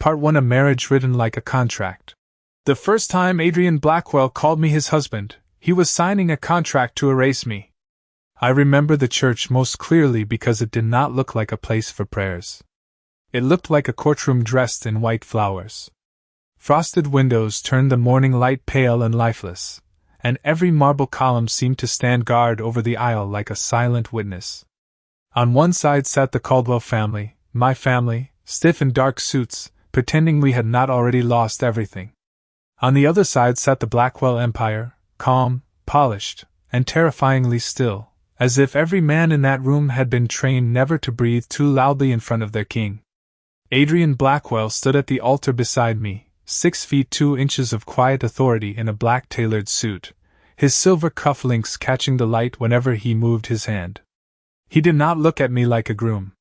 Part 1: A marriage written like a contract. The first time Adrian Blackwell called me his husband, he was signing a contract to erase me. I remember the church most clearly because it did not look like a place for prayers. It looked like a courtroom dressed in white flowers. Frosted windows turned the morning light pale and lifeless, and every marble column seemed to stand guard over the aisle like a silent witness. On one side sat the Caldwell family, my family, stiff in dark suits, pretending we had not already lost everything. On the other side sat the Blackwell empire, calm, polished, and terrifyingly still, as if every man in that room had been trained never to breathe too loudly in front of their king. Adrian Blackwell stood at the altar beside me, 6 feet 2 inches of quiet authority in a black tailored suit, his silver cufflinks catching the light whenever he moved his hand. He did not look at me like a groom.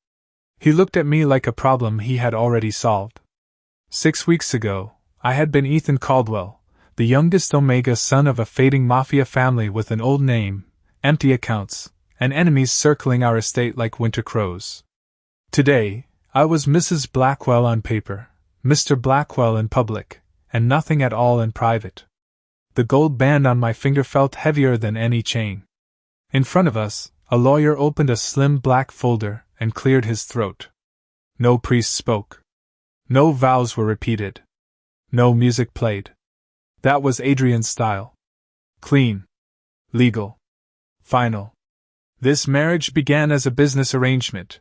He looked at me like a problem he had already solved. 6 weeks ago, I had been Ethan Caldwell, the youngest Omega son of a fading Mafia family with an old name, empty accounts, and enemies circling our estate like winter crows. Today, I was Mrs. Blackwell on paper, Mr. Blackwell in public, and nothing at all in private. The gold band on my finger felt heavier than any chain. In front of us, a lawyer opened a slim black folder and cleared his throat. No priest spoke. No vows were repeated. No music played. That was Adrian's style. Clean. Legal. Final. This marriage began as a business arrangement,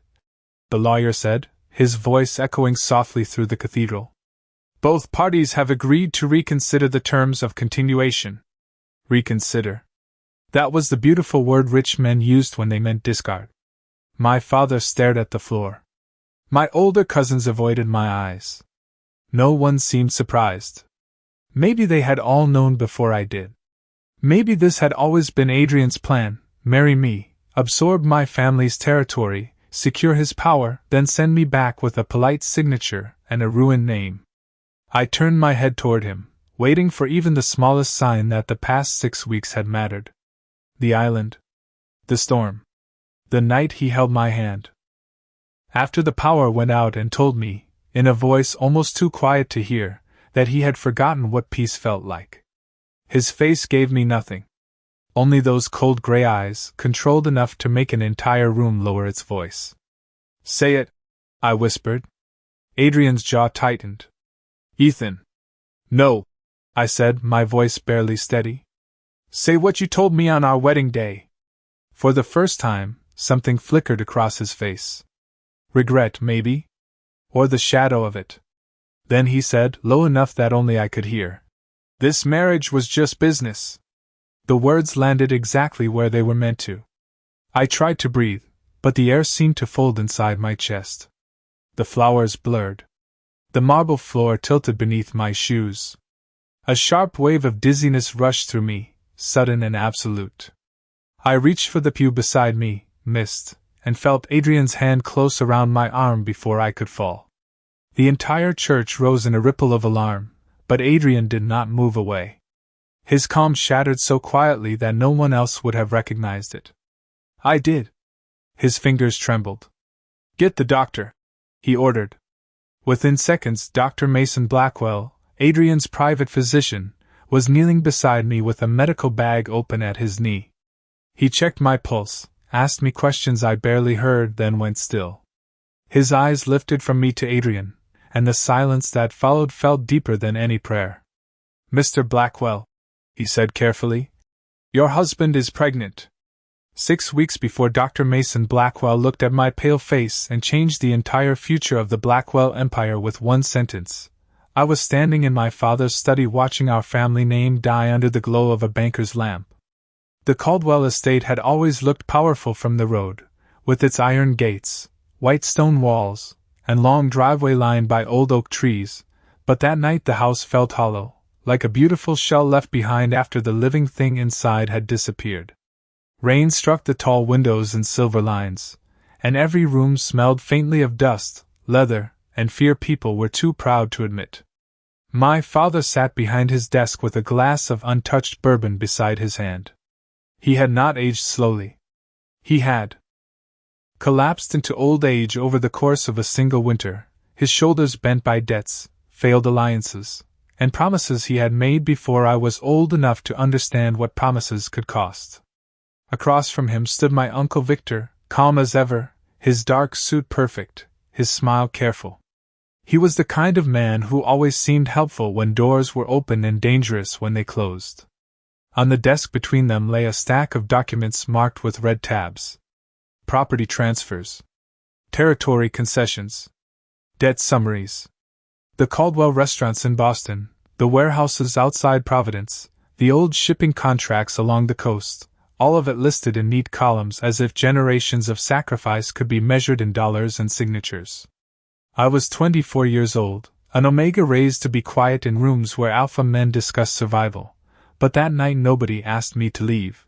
the lawyer said, his voice echoing softly through the cathedral. Both parties have agreed to reconsider the terms of continuation. Reconsider. That was the beautiful word rich men used when they meant discard. My father stared at the floor. My older cousins avoided my eyes. No one seemed surprised. Maybe they had all known before I did. Maybe this had always been Adrian's plan: marry me, absorb my family's territory, secure his power, then send me back with a polite signature and a ruined name. I turned my head toward him, waiting for even the smallest sign that the past 6 weeks had mattered. The island. The storm. The night he held my hand. After the power went out and told me, in a voice almost too quiet to hear, that he had forgotten what peace felt like. His face gave me nothing. Only those cold gray eyes, controlled enough to make an entire room lower its voice. Say it, I whispered. Adrian's jaw tightened. Ethan. No, I said, my voice barely steady. Say what you told me on our wedding day. For the first time, something flickered across his face. Regret, maybe? Or the shadow of it. Then he said, low enough that only I could hear, this marriage was just business. The words landed exactly where they were meant to. I tried to breathe, but the air seemed to fold inside my chest. The flowers blurred. The marble floor tilted beneath my shoes. A sharp wave of dizziness rushed through me, sudden and absolute. I reached for the pew beside me, missed, and felt Adrian's hand close around my arm before I could fall. The entire church rose in a ripple of alarm, but Adrian did not move away. His calm shattered so quietly that no one else would have recognized it. I did. His fingers trembled. Get the doctor, he ordered. Within seconds, Dr. Mason Blackwell, Adrian's private physician, was kneeling beside me with a medical bag open at his knee. He checked my pulse, asked me questions I barely heard, then went still. His eyes lifted from me to Adrian, and the silence that followed felt deeper than any prayer. Mr. Blackwell, he said carefully, your husband is pregnant. 6 weeks before Dr. Mason Blackwell looked at my pale face and changed the entire future of the Blackwell empire with one sentence. I was standing in my father's study watching our family name die under the glow of a banker's lamp. The Caldwell estate had always looked powerful from the road, with its iron gates, white stone walls, and long driveway lined by old oak trees, but that night the house felt hollow, like a beautiful shell left behind after the living thing inside had disappeared. Rain struck the tall windows in silver lines, and every room smelled faintly of dust, leather, and fear people were too proud to admit. My father sat behind his desk with a glass of untouched bourbon beside his hand. He had not aged slowly. He had collapsed into old age over the course of a single winter, his shoulders bent by debts, failed alliances, and promises he had made before I was old enough to understand what promises could cost. Across from him stood my Uncle Victor, calm as ever, his dark suit perfect, his smile careful. He was the kind of man who always seemed helpful when doors were open and dangerous when they closed. On the desk between them lay a stack of documents marked with red tabs. Property transfers. Territory concessions. Debt summaries. The Caldwell restaurants in Boston, the warehouses outside Providence, the old shipping contracts along the coast, all of it listed in neat columns as if generations of sacrifice could be measured in dollars and signatures. I was 24 years old, an Omega raised to be quiet in rooms where alpha men discussed survival, but that night nobody asked me to leave.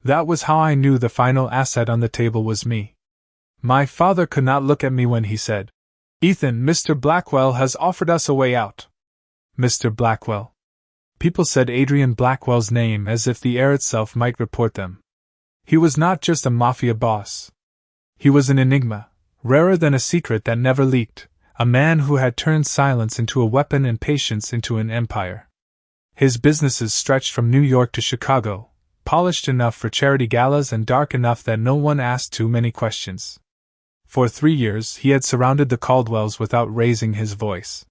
That was how I knew the final asset on the table was me. My father could not look at me when he said, "Ethan, Mr. Blackwell has offered us a way out." Mr. Blackwell. People said Adrian Blackwell's name as if the air itself might report them. He was not just a Mafia boss. He was an enigma, rarer than a secret that never leaked, a man who had turned silence into a weapon and patience into an empire. His businesses stretched from New York to Chicago, polished enough for charity galas and dark enough that no one asked too many questions. For 3 years he had surrounded the Caldwells without raising his voice.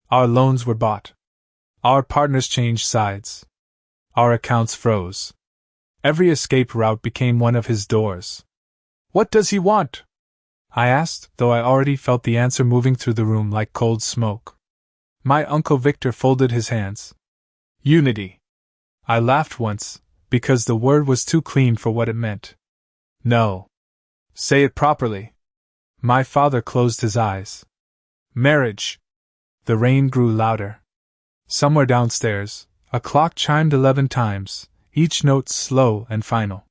Our loans were bought. Our partners changed sides. Our accounts froze. Every escape route became one of his doors. "What does he want?" I asked, though I already felt the answer moving through the room like cold smoke. My Uncle Victor folded his hands. "Unity." I laughed once, because the word was too clean for what it meant. "No. Say it properly." My father closed his eyes. "Marriage." The rain grew louder. Somewhere downstairs, a clock chimed 11 times, each note slow and final.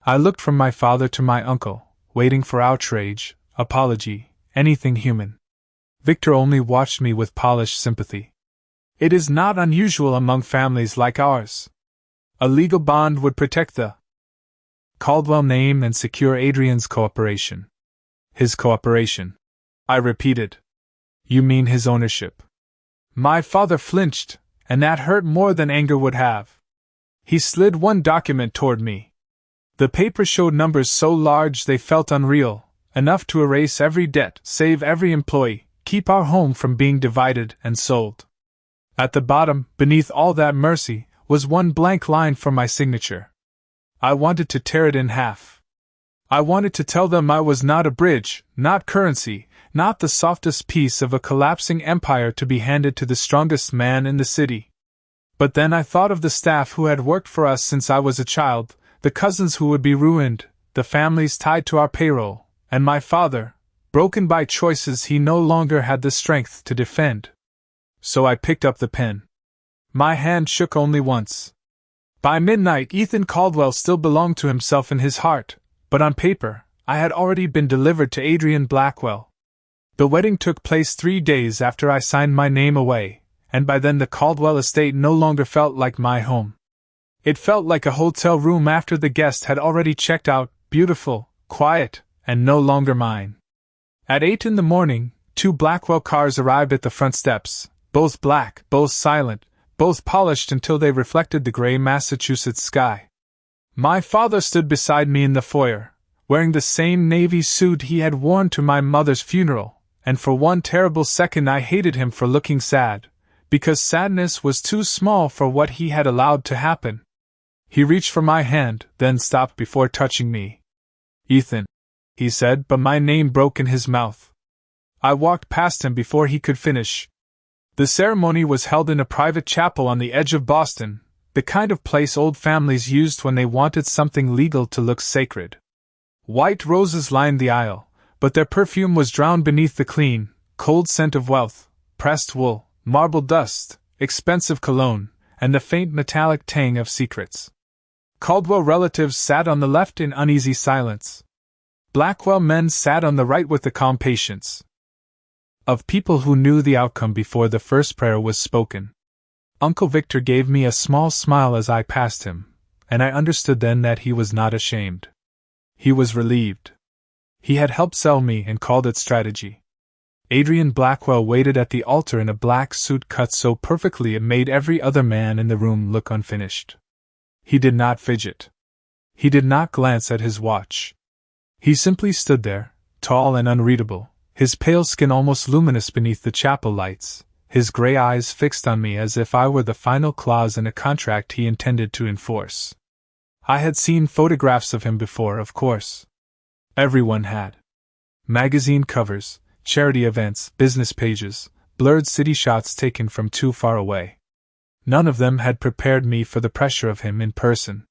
I looked from my father to my uncle, waiting for outrage, apology, anything human. Victor only watched me with polished sympathy. "It is not unusual among families like ours. A legal bond would protect the Caldwell name and secure Adrian's cooperation." "His cooperation," I repeated. "You mean his ownership?" My father flinched, and that hurt more than anger would have. He slid one document toward me. The paper showed numbers so large they felt unreal, enough to erase every debt, save every employee, keep our home from being divided and sold. At the bottom, beneath all that mercy, was one blank line for my signature. I wanted to tear it in half. I wanted to tell them I was not a bridge, not currency, not the softest piece of a collapsing empire to be handed to the strongest man in the city. But then I thought of the staff who had worked for us since I was a child, the cousins who would be ruined, the families tied to our payroll, and my father, broken by choices he no longer had the strength to defend. So I picked up the pen. My hand shook only once. By midnight, Ethan Caldwell still belonged to himself in his heart, but on paper, I had already been delivered to Adrian Blackwell. The wedding took place 3 days after I signed my name away, and by then the Caldwell estate no longer felt like my home. It felt like a hotel room after the guest had already checked out, beautiful, quiet, and no longer mine. At 8 in the morning, 2 Blackwell cars arrived at the front steps, both black, both silent, both polished until they reflected the gray Massachusetts sky. My father stood beside me in the foyer, wearing the same navy suit he had worn to my mother's funeral. And for one terrible second I hated him for looking sad, because sadness was too small for what he had allowed to happen. He reached for my hand, then stopped before touching me. "Ethan," he said, but my name broke in his mouth. I walked past him before he could finish. The ceremony was held in a private chapel on the edge of Boston, the kind of place old families used when they wanted something legal to look sacred. White roses lined the aisle, but their perfume was drowned beneath the clean, cold scent of wealth, pressed wool, marble dust, expensive cologne, and the faint metallic tang of secrets. Caldwell relatives sat on the left in uneasy silence. Blackwell men sat on the right with the calm patience of people who knew the outcome before the first prayer was spoken. Uncle Victor gave me a small smile as I passed him, and I understood then that he was not ashamed. He was relieved. He had helped sell me and called it strategy. Adrian Blackwell waited at the altar in a black suit cut so perfectly it made every other man in the room look unfinished. He did not fidget. He did not glance at his watch. He simply stood there, tall and unreadable, his pale skin almost luminous beneath the chapel lights, his gray eyes fixed on me as if I were the final clause in a contract he intended to enforce. I had seen photographs of him before, of course. Everyone had. Magazine covers, charity events, business pages, blurred city shots taken from too far away. None of them had prepared me for the pressure of him in person.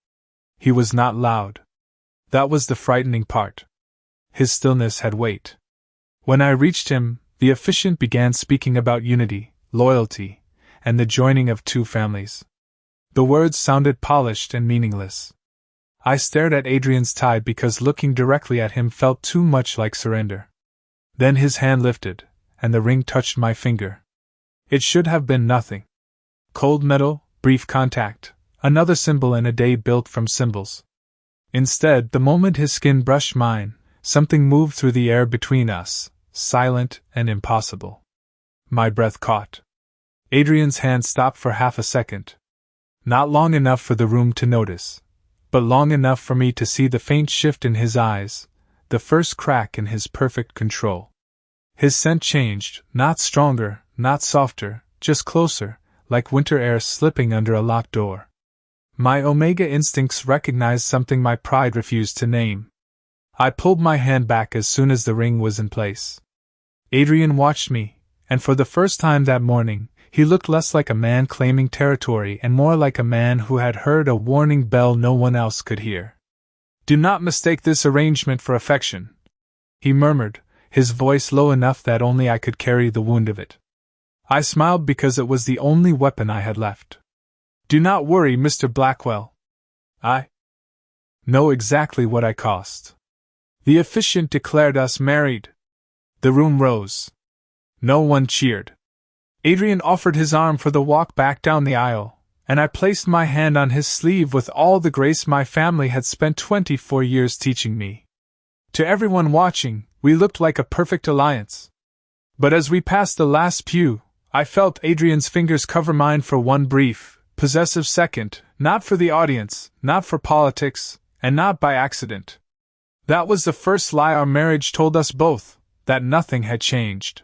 He was not loud. That was the frightening part. His stillness had weight. When I reached him, the officiant began speaking about unity, loyalty, and the joining of two families. The words sounded polished and meaningless. I stared at Adrian's tie because looking directly at him felt too much like surrender. Then his hand lifted, and the ring touched my finger. It should have been nothing. Cold metal, brief contact, another symbol in a day built from symbols. Instead, the moment his skin brushed mine, something moved through the air between us, silent and impossible. My breath caught. Adrian's hand stopped for half a second. Not long enough for the room to notice, but long enough for me to see the faint shift in his eyes, the first crack in his perfect control. His scent changed, not stronger, not softer, just closer, like winter air slipping under a locked door. My Omega instincts recognized something my pride refused to name. I pulled my hand back as soon as the ring was in place. Adrian watched me, and for the first time that morning, he looked less like a man claiming territory and more like a man who had heard a warning bell no one else could hear. "Do not mistake this arrangement for affection," he murmured, his voice low enough that only I could carry the wound of it. I smiled because it was the only weapon I had left. "Do not worry, Mr. Blackwell. I know exactly what I cost." The officiant declared us married. The room rose. No one cheered. Adrian offered his arm for the walk back down the aisle, and I placed my hand on his sleeve with all the grace my family had spent 24 years teaching me. To everyone watching, we looked like a perfect alliance. But as we passed the last pew, I felt Adrian's fingers cover mine for one brief, possessive second, not for the audience, not for politics, and not by accident. That was the first lie our marriage told us both, that nothing had changed.